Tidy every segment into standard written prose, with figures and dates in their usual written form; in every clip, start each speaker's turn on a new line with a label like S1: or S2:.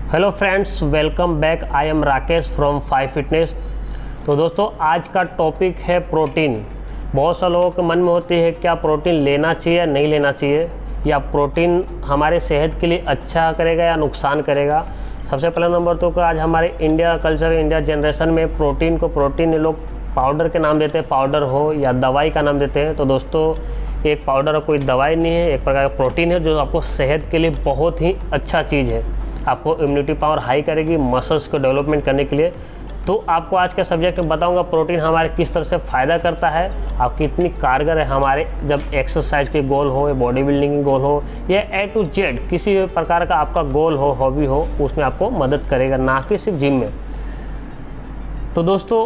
S1: Hello friends, welcome back. I am Rakesh from 5 fitness. तो दोस्तों, आज का टॉपिक है प्रोटीन। बहुत सारे लोगों के मन में होती है क्या प्रोटीन लेना चाहिए या नहीं लेना चाहिए, या प्रोटीन हमारे सेहत के लिए अच्छा करेगा या नुकसान करेगा। सबसे पहला नंबर तो आज हमारे इंडिया कल्चर, इंडिया जनरेशन में प्रोटीन ये लोग पाउडर के नाम देते हैं, पाउडर हो या दवाई का नाम देते हैं। तो दोस्तों, एक पाउडर कोई दवाई नहीं है, एक प्रकार का प्रोटीन है जो आपको सेहत के लिए बहुत ही अच्छा चीज़ है। आपको इम्यूनिटी पावर हाई करेगी, मसल्स को डेवलपमेंट करने के लिए। तो आपको आज के सब्जेक्ट में बताऊंगा प्रोटीन हमारे किस तरह से फ़ायदा करता है, आप कितनी कारगर है हमारे जब एक्सरसाइज के गोल हो, या बॉडी बिल्डिंग के गोल हो, या ए टू जेड किसी प्रकार का आपका गोल हो, हॉबी हो, उसमें आपको मदद करेगा, ना कि सिर्फ जिम में। तो दोस्तों,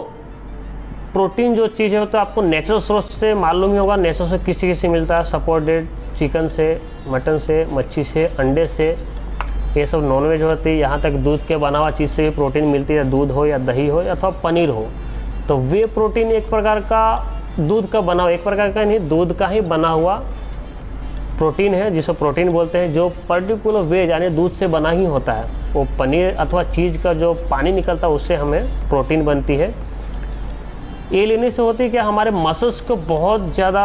S1: प्रोटीन जो चीज़ है तो आपको नेचुरल सोर्स से मालूम ही होगा। नेचुरल से किसी मिलता है, सपोर्टेड चिकन से, मटन से, मच्छी से, अंडे से, ये सब नॉनवेज होती है। यहाँ तक दूध के बना हुआ चीज़ से भी प्रोटीन मिलती है, दूध हो या दही हो अथवा पनीर हो। तो वे प्रोटीन एक प्रकार का दूध का बना हुआ, एक प्रकार का नहीं, दूध का ही बना हुआ प्रोटीन है जिसे प्रोटीन बोलते हैं, जो पर्टिकुलर वेज यानी दूध से बना ही होता है। वो पनीर अथवा चीज़ का जो पानी निकलता है उससे हमें प्रोटीन बनती है। ये लेने से होती है कि हमारे मसल्स को बहुत ज़्यादा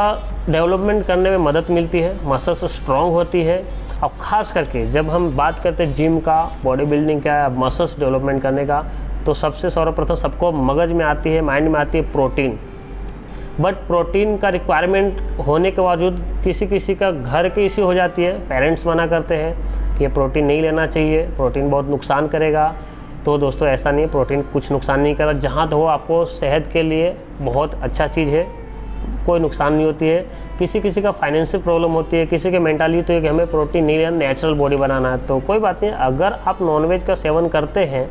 S1: डेवलपमेंट करने में मदद मिलती है, मसल्स स्ट्रॉन्ग होती है। और ख़ास करके जब हम बात करते हैं जिम का, बॉडी बिल्डिंग का, मसल्स डेवलपमेंट करने का, तो सबसे सर्वप्रथम सबको मगज में आती है, माइंड में आती है प्रोटीन। बट प्रोटीन का रिक्वायरमेंट होने के बावजूद किसी का घर की इश्यू हो जाती है, पेरेंट्स मना करते हैं कि ये प्रोटीन नहीं लेना चाहिए, प्रोटीन बहुत नुकसान करेगा। तो दोस्तों, ऐसा नहीं है, प्रोटीन कुछ नुकसान नहीं करेगा। जहाँ तो हो आपको सेहत के लिए बहुत अच्छा चीज़ है, कोई नुकसान नहीं होती है। किसी का फाइनेंशियल प्रॉब्लम होती है, किसी के मेंटाली तो है कि हमें प्रोटीन नहीं लेना, नेचुरल बॉडी बनाना है, तो कोई बात नहीं। अगर आप नॉनवेज का सेवन करते हैं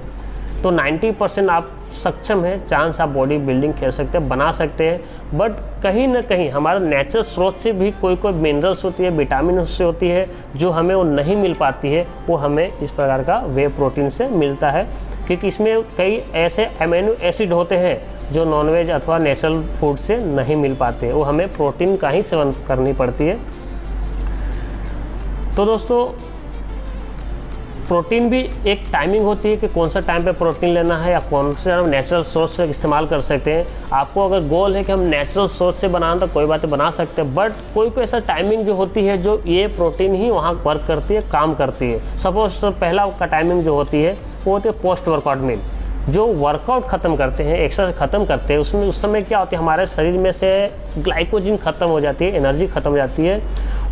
S1: तो 90% आप सक्षम हैं, चांस आप बॉडी बिल्डिंग खेल सकते हैं, बना सकते हैं। बट कहीं ना कहीं हमारा नेचुरल स्रोत से भी कोई मिनरल्स होती है, विटामिन से होती है, जो हमें वो नहीं मिल पाती है, वो हमें इस प्रकार का वे प्रोटीन से मिलता है। क्योंकि इसमें कई ऐसे अमीनो एसिड होते हैं जो नॉनवेज अथवा नेचुरल फूड से नहीं मिल पाते, वो हमें प्रोटीन का ही सेवन करनी पड़ती है। तो दोस्तों, प्रोटीन भी एक टाइमिंग होती है कि कौन सा टाइम पे प्रोटीन लेना है, या कौन से हम नेचुरल सोर्स से इस्तेमाल कर सकते हैं। आपको अगर गोल है कि हम नेचुरल सोर्स से बनाना, तो कोई बातें बना सकते हैं। बट कोई ऐसा टाइमिंग जो होती है जो ये प्रोटीन ही वहाँ वर्क करती है, काम करती है। सपोज पहला का टाइमिंग जो होती है वो होती है पोस्ट वर्कआउट मील। जो वर्कआउट ख़त्म करते हैं, एक्सरसाइज ख़त्म करते हैं, उसमें उस समय क्या होती है, हमारे शरीर में से ग्लाइकोजन ख़त्म हो जाती है, एनर्जी ख़त्म हो जाती है।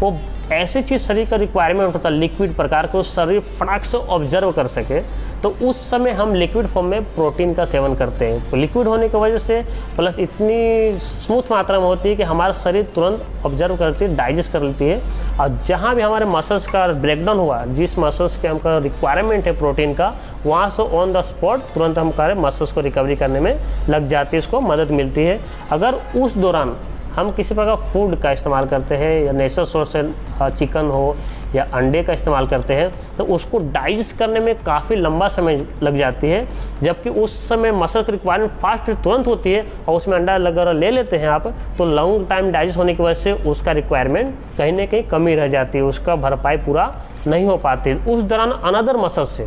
S1: वो ऐसी चीज़ शरीर का रिक्वायरमेंट होता है, लिक्विड प्रकार को शरीर फटाक से ऑब्जर्व कर सके, तो उस समय हम लिक्विड फॉर्म में प्रोटीन का सेवन करते हैं। तो लिक्विड होने की वजह से प्लस इतनी स्मूथ मात्रा में होती है कि हमारा शरीर तुरंत ऑब्जर्व करती है, डाइजेस्ट कर लेती है। और जहाँ भी हमारे मसल्स का ब्रेकडाउन हुआ, जिस मसल्स के हमका रिक्वायरमेंट है प्रोटीन का, वहाँ से ऑन द स्पॉट तुरंत हमारे मसल्स को रिकवरी करने में लग जाती है, उसको मदद मिलती है। अगर उस दौरान हम किसी प्रकार फूड का इस्तेमाल करते हैं, या नेचुरल सोर्स से चिकन हो या अंडे का इस्तेमाल करते हैं, तो उसको डाइजेस्ट करने में काफ़ी लंबा समय लग जाती है। जबकि उस समय मसल की रिक्वायरमेंट फास्ट तुरंत होती है, और उसमें अंडा वगैरह ले लेते हैं आप, तो लॉन्ग टाइम डाइजेस्ट होने की वजह से उसका रिक्वायरमेंट कहीं ना कहीं कमी रह जाती है, उसका भरपाई पूरा नहीं हो पाती। उस दौरान अनदर मसल से,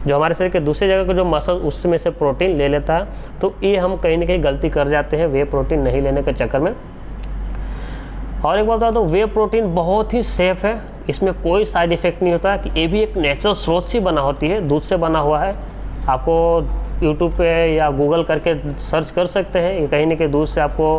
S1: जो हमारे शरीर के दूसरी जगह का जो मसल उसमें से प्रोटीन ले लेता है, तो ये हम कहीं ना कहीं गलती कर जाते हैं वे प्रोटीन नहीं लेने के चक्कर में। और एक बात बता दो, वे प्रोटीन बहुत ही सेफ़ है, इसमें कोई साइड इफ़ेक्ट नहीं होता। कि ये भी एक नेचुरल स्रोत से बना होती है, दूध से बना हुआ है। आपको यूट्यूब पे या गूगल करके सर्च कर सकते हैं, ये कहीं ना कहीं दूध से आपको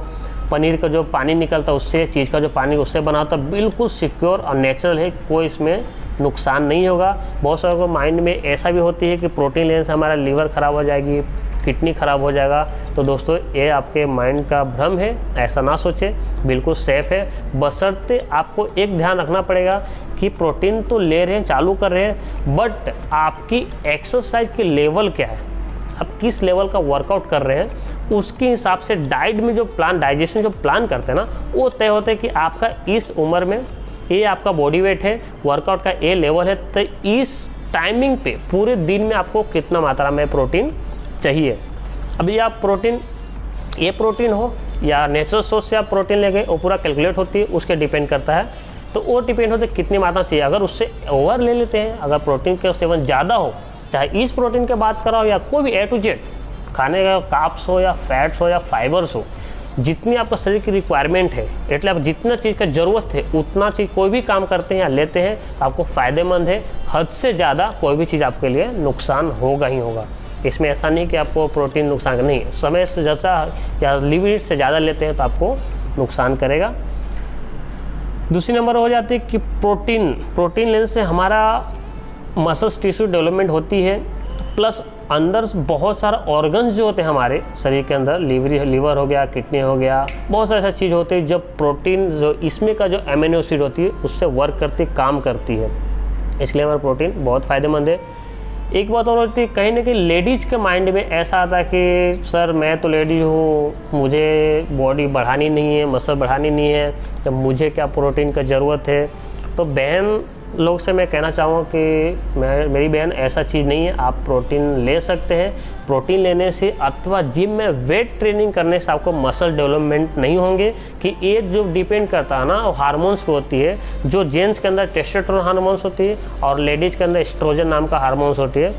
S1: पनीर का जो पानी निकलता है उससे, चीज़ का जो पानी उससे बना होता है, बिल्कुल सिक्योर और नेचुरल है, कोई इसमें नुकसान नहीं होगा। बहुत सारे को माइंड में ऐसा भी होती है कि प्रोटीन लेने से हमारा लीवर ख़राब हो जाएगी, किडनी ख़राब हो जाएगा। तो दोस्तों, ये आपके माइंड का भ्रम है, ऐसा ना सोचें, बिल्कुल सेफ़ है। बशर्ते आपको एक ध्यान रखना पड़ेगा कि प्रोटीन तो ले रहे हैं, चालू कर रहे हैं, बट आपकी एक्सरसाइज की लेवल क्या है, आप किस लेवल का वर्कआउट कर रहे हैं, उसके हिसाब से डाइट में जो प्लान, डाइजेशन जो प्लान करते हैं ना, वो तय होता है कि आपका इस उम्र में ये आपका बॉडी वेट है, वर्कआउट का ये लेवल है, तो इस टाइमिंग पे पूरे दिन में आपको कितना मात्रा में प्रोटीन चाहिए। अभी आप प्रोटीन, ये प्रोटीन हो या नेचुरल सोर्स से आप प्रोटीन ले गए, वो पूरा कैलकुलेट होती है, उसके डिपेंड करता है। तो वो डिपेंड होता है कितनी मात्रा चाहिए। अगर उससे ओवर ले लेते हैं, अगर प्रोटीन का सेवन ज़्यादा हो, चाहे इस प्रोटीन की बात कराओ या कोई भी A to Z खाने का, कार्ब्स हो या फैट्स हो या फाइबर्स हो, जितनी आपका शरीर की रिक्वायरमेंट है, એટલે आप जितना चीज़ का ज़रूरत है उतना चीज़ कोई भी काम करते हैं या लेते हैं तो आपको फ़ायदेमंद है। हद से ज़्यादा कोई भी चीज़ आपके लिए नुकसान होगा ही होगा। इसमें ऐसा नहीं कि आपको प्रोटीन नुकसान नहीं है, समय से ज़्यादा या लिमिट से ज़्यादा लेते हैं तो आपको नुकसान करेगा। दूसरी नंबर हो जाती है कि प्रोटीन लेने से हमारा मसल्स टिश्यू डेवलपमेंट होती है, प्लस अंदर बहुत सारा ऑर्गन्स जो होते हैं हमारे शरीर के अंदर, लीवर हो गया, किडनी हो गया, बहुत सारी ऐसी चीज़ होती है जब प्रोटीन जो इसमें का जो अमीनो एसिड होती है उससे वर्क करती, काम करती है, इसलिए हमारा प्रोटीन बहुत फ़ायदेमंद है। एक बात और होती है, कहीं ना कहीं लेडीज़ के माइंड में ऐसा आता है कि सर मैं तो लेडीज हूँ, मुझे बॉडी बढ़ानी नहीं है, मसल बढ़ानी नहीं है, तो मुझे क्या प्रोटीन का ज़रूरत है। तो बहन लोग से मैं कहना चाहूँगा कि मेरी बहन ऐसा चीज़ नहीं है, आप प्रोटीन ले सकते हैं। प्रोटीन लेने से अथवा जिम में वेट ट्रेनिंग करने से आपको मसल डेवलपमेंट नहीं होंगे, कि ये जो डिपेंड करता है ना हार्मोन्स पे होती है। जो जेंट्स के अंदर टेस्टोस्टेरोन हार्मोन्स होती है और लेडीज़ के अंदर एस्ट्रोजन नाम का हार्मोन्स होती है।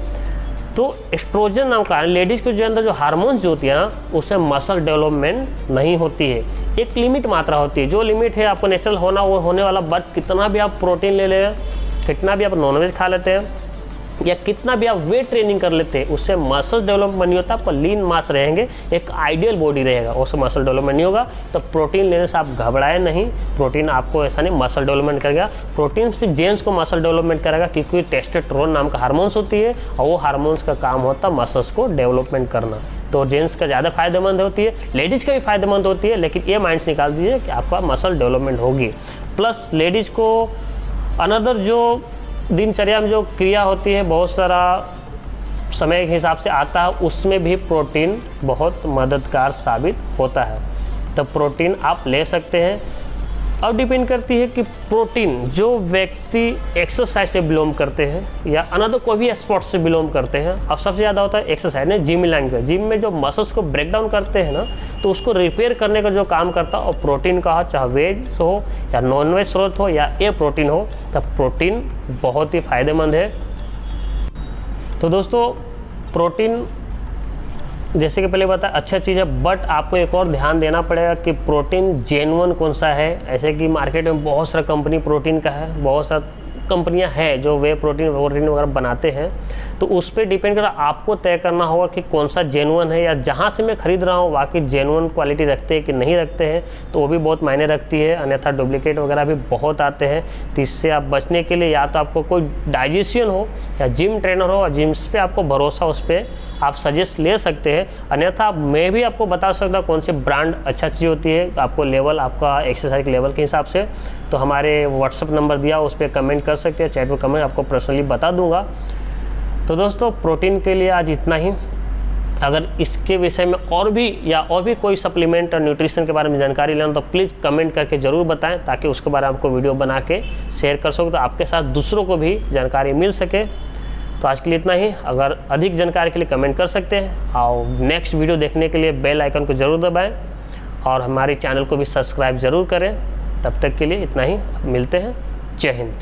S1: तो एस्ट्रोजन नाम का लेडीज़ के जो अंदर जो हार्मोन्स जो होती है ना, उससे मसल डेवलपमेंट नहीं होती है। एक लिमिट मात्रा होती है, जो लिमिट है आपको नेचुरल होना वो होने वाला। बट कितना भी आप प्रोटीन ले लें, कितना भी आप नॉनवेज खा लेते हैं या कितना भी आप वेट ट्रेनिंग कर लेते हैं, उससे मसल डेवलपमेंट नहीं होता। आपका लीन मास रहेंगे, एक आइडियल बॉडी रहेगा, उससे मसल डेवलपमेंट नहीं होगा। तो प्रोटीन लेने से आप घबराए नहीं, प्रोटीन आपको ऐसा नहीं मसल डेवलपमेंट करेगा। प्रोटीन सिर्फ जेंट्स को मसल डेवलपमेंट करेगा, क्योंकि टेस्टोस्टेरोन नाम का हार्मोन्स होती है और वो हार्मोन्स का काम होता है मसल्स को डेवलपमेंट करना। तो जेंट्स का ज़्यादा फायदेमंद होती है, लेडीज़ का भी फायदेमंद होती है, लेकिन ये माइंड से निकाल दीजिए कि आपका मसल डेवलपमेंट होगी। प्लस लेडीज़ को अनदर जो दिनचर्या में जो क्रिया होती है, बहुत सारा समय के हिसाब से आता है, उसमें भी प्रोटीन बहुत मददगार साबित होता है। तो प्रोटीन आप ले सकते हैं। अब डिपेंड करती है कि प्रोटीन जो व्यक्ति एक्सरसाइज से बिलोंग करते हैं या अनदर कोई भी स्पोर्ट्स से बिलोंग करते हैं। अब सबसे ज़्यादा होता है एक्सरसाइज ने जिम लाइन का, जिम में जो मसल्स को ब्रेक डाउन करते हैं ना, तो उसको रिपेयर करने का जो काम करता है, और प्रोटीन का हो, चाहे वेज हो या नॉन वेज स्रोत हो या ए प्रोटीन हो, तब प्रोटीन बहुत ही फ़ायदेमंद है। तो दोस्तों प्रोटीन जैसे कि पहले बताया अच्छा चीज़ है, बट आपको एक और ध्यान देना पड़ेगा कि प्रोटीन जेन्युइन कौन सा है। ऐसे कि मार्केट में बहुत सारा कंपनी प्रोटीन का है, बहुत सारा कंपनियां हैं जो वे प्रोटीन वगैरह बनाते हैं। तो उस पर डिपेंड कर आपको तय करना होगा कि कौन सा जेन्युइन है, या जहाँ से मैं ख़रीद रहा हूँ वाकई जेन्युइन क्वालिटी रखते हैं कि नहीं रखते हैं, तो वो भी बहुत मायने रखती है। अन्यथा डुप्लीकेट वगैरह भी बहुत आते हैं। तो इससे आप बचने के लिए या तो आपको कोई डाइजेशियन हो या जिम ट्रेनर हो, जिम्स पे आपको भरोसा, उस पर आप सजेस्ट ले सकते हैं। अन्यथा मैं भी आपको बता सकता कौन से ब्रांड अच्छा चीज़ होती है, आपको लेवल आपका एक्सरसाइज लेवल के हिसाब से। तो हमारे व्हाट्सअप नंबर दिया, उस पर कमेंट कर सकते हैं, चैट पर कमेंट, आपको पर्सनली बता दूंगा। तो दोस्तों प्रोटीन के लिए आज इतना ही। अगर इसके विषय में और भी कोई सप्लीमेंट और न्यूट्रिशन के बारे में जानकारी लेना तो प्लीज़ कमेंट करके ज़रूर बताएं, ताकि उसके बारे में आपको वीडियो बना के शेयर कर सको, तो आपके साथ दूसरों को भी जानकारी मिल सके। तो आज के लिए इतना ही। अगर अधिक जानकारी के लिए कमेंट कर सकते हैं, और नेक्स्ट वीडियो देखने के लिए बेल आइकन को ज़रूर दबाएं और हमारे चैनल को भी सब्सक्राइब ज़रूर करें। तब तक के लिए इतना ही, मिलते हैं। जय हिंद।